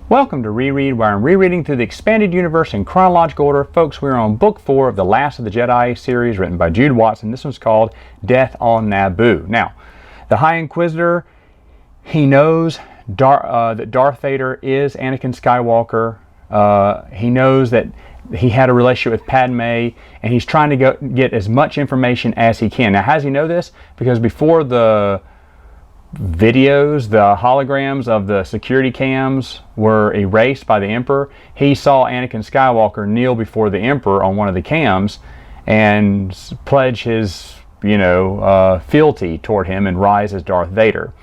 Welcome to Reread, where I'm rereading through the expanded universe in chronological order. Folks, we're on Book 4 of the Last of the Jedi series, written by Jude Watson. This one's called Death on Naboo. Now, the High Inquisitor, he knows that Darth Vader is Anakin Skywalker. He knows that he had a relationship with Padme, and he's trying to get as much information as he can. Now, how does he know this? Because before the videos, the holograms of the security cams were erased by the Emperor, he saw Anakin Skywalker kneel before the Emperor on one of the cams and pledge his, fealty toward him and rise as Darth Vader.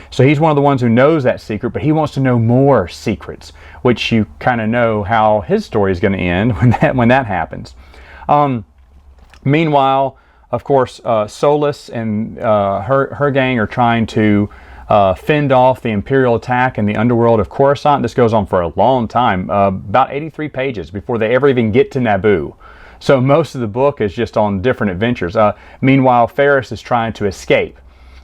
So he's one of the ones who knows that secret, but he wants to know more secrets, which you kind of know how his story is going to end when that happens. Meanwhile, of course, Solus and her gang are trying to fend off the Imperial attack in the underworld of Coruscant. This goes on for a long time, about 83 pages before they ever even get to Naboo. So most of the book is just on different adventures. Meanwhile, Ferris is trying to escape.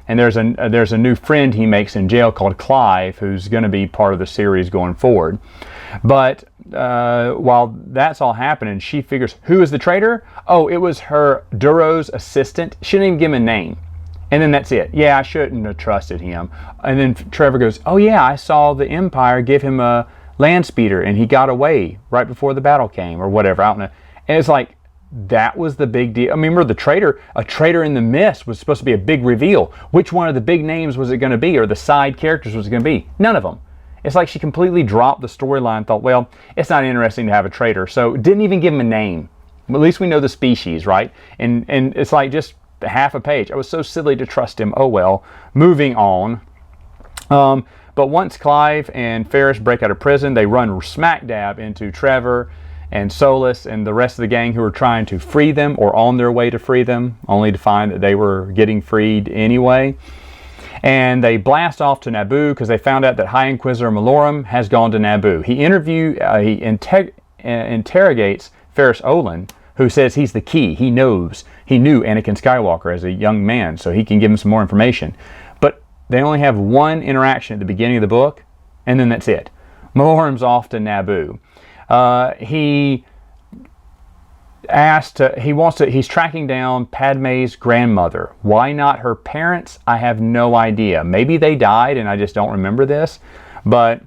And there's a new friend he makes in jail called Clive, who's going to be part of the series going forward. But while that's all happening, she figures, who is the traitor? Oh, it was her Duro's assistant. She didn't even give him a name. And then that's it. Yeah, I shouldn't have trusted him. And then Trevor goes, oh yeah, I saw the Empire give him a land speeder and he got away right before the battle came or whatever. I don't know. And it's like, that was the big deal. I mean, remember the traitor, a traitor in the mist was supposed to be a big reveal. Which one of the big names was it going to be, or the side characters was it going to be? None of them. It's like she completely dropped the storyline, thought, well, it's not interesting to have a traitor, so didn't even give him a name. At least we know the species, right? And it's like just half a page. I was so silly to trust him. Oh well. Moving on. But once Clive and Ferris break out of prison, they run smack dab into Trevor and Solus and the rest of the gang who are trying to free them or on their way to free them, only to find that they were getting freed anyway. And they blast off to Naboo because they found out that High Inquisitor Malorum has gone to Naboo. He interrogates Ferris Olin, who says he's the key. He knew Anakin Skywalker as a young man, so he can give him some more information. But they only have one interaction at the beginning of the book, and then that's it. Malorum's off to Naboo. He's tracking down Padme's grandmother. Why not her parents? I have no idea. Maybe they died and I just don't remember this. But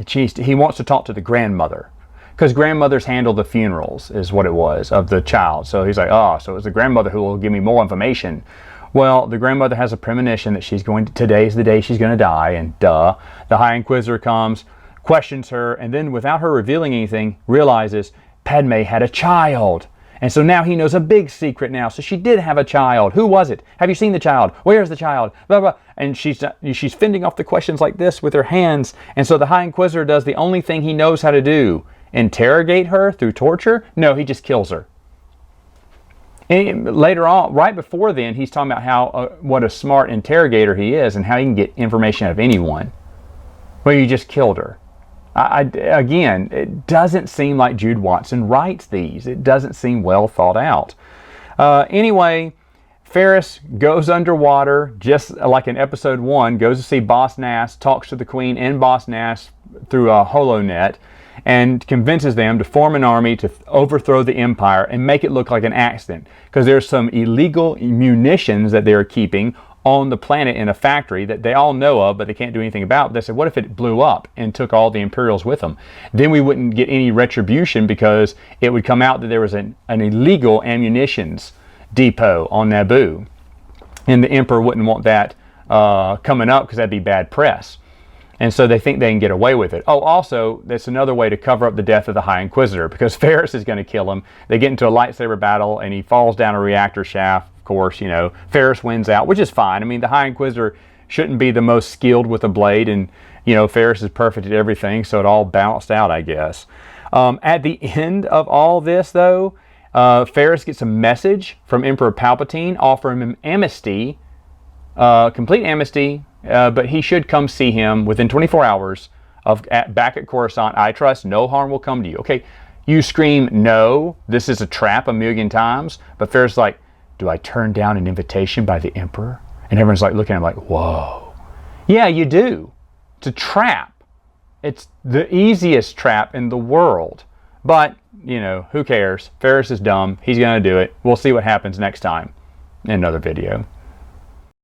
he wants to talk to the grandmother. Because grandmothers handle the funerals, is what it was, of the child. So he's like, so it's the grandmother who will give me more information. Well, the grandmother has a premonition that today's the day she's going to die, and the High Inquisitor comes, questions her, and then without her revealing anything, realizes Padme had a child. And so now he knows a big secret now. So she did have a child. Who was it? Have you seen the child? Where's the child? Blah, blah. And she's fending off the questions like this with her hands. And so the High Inquisitor does the only thing he knows how to do. Interrogate her through torture? No, he just kills her. And later on, right before then, he's talking about how what a smart interrogator he is and how he can get information out of anyone. Well, you just killed her. Again, it doesn't seem like Jude Watson writes these. It doesn't seem well thought out. Anyway, Ferris goes underwater, just like in episode 1, goes to see Boss Nass, talks to the Queen and Boss Nass through a holonet, and convinces them to form an army to overthrow the Empire and make it look like an accident. Because there's some illegal munitions that they're keeping on the planet in a factory that they all know of, but they can't do anything about. But they said, what if it blew up and took all the Imperials with them? Then we wouldn't get any retribution because it would come out that there was an illegal ammunitions depot on Naboo. And the Emperor wouldn't want that coming up because that'd be bad press. And so they think they can get away with it. Oh, also, that's another way to cover up the death of the High Inquisitor, because Ferris is going to kill him. They get into a lightsaber battle and he falls down a reactor shaft. Of course, Ferris wins out, which is fine. I mean, the High Inquisitor shouldn't be the most skilled with a blade, and, Ferris is perfect at everything, so it all balanced out, I guess. At the end of all this, though, Ferris gets a message from Emperor Palpatine offering him amnesty, complete amnesty, but he should come see him within 24 hours back at Coruscant. I trust no harm will come to you. Okay, you scream, no, this is a trap a million times, but Ferris is like, do I turn down an invitation by the Emperor? And everyone's like looking at him like, whoa. Yeah, you do. It's a trap. It's the easiest trap in the world. But, you know, who cares? Ferris is dumb. He's going to do it. We'll see what happens next time in another video.